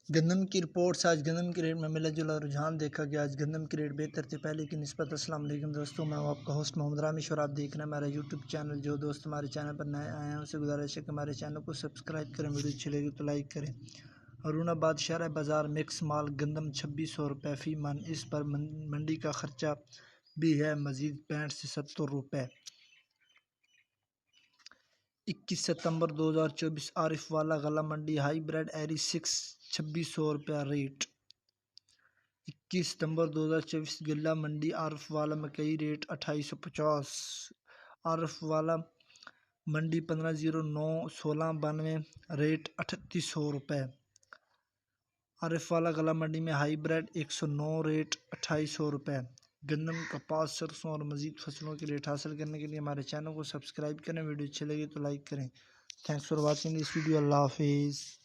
گندم کی رپورٹس۔ آج گندم کی ریٹ میں ملا جلا رجحان دیکھا گیا۔ آج گندم کی ریٹ بہتر تھے پہلے کی نسبت۔ السلام علیکم دوستوں، میں ہوں آپ کا ہوسٹ محمد رامیش اور آپ دیکھ رہے ہیں ہمارا یوٹیوب چینل۔ جو دوست ہمارے چینل پر نئے آئے ہیں ان سے گزارش ہے کہ ہمارے چینل کو سبسکرائب کریں، ویڈیو اچھی لگے تو لائک کریں۔ ہرون آباد شرح بازار مکس مال گندم 2600 روپے فی من، اس پر منڈی کا خرچہ بھی ہے مزید 65 سے 70 روپے۔ 21 ستمبر 2024 عارف والا غلہ منڈی ہائی بریڈ ایری 2600 روپے ریٹ۔ 21 ستمبر 2024 غلہ منڈی عارف والا مکئی ریٹ 2850۔ عارف والا منڈی 15/09/1692 ریٹ 3800 روپے۔ عارف والا غلہ منڈی میں ہائی بریڈ 109 ریٹ 2800 روپے۔ گندم، کپاس، سرسوں اور مزید فصلوں کے ریٹ حاصل کرنے کے لیے ہمارے چینل کو سبسکرائب کریں، ویڈیو اچھی لگے تو لائک کریں۔ Thanks for watching this video. اللہ حافظ۔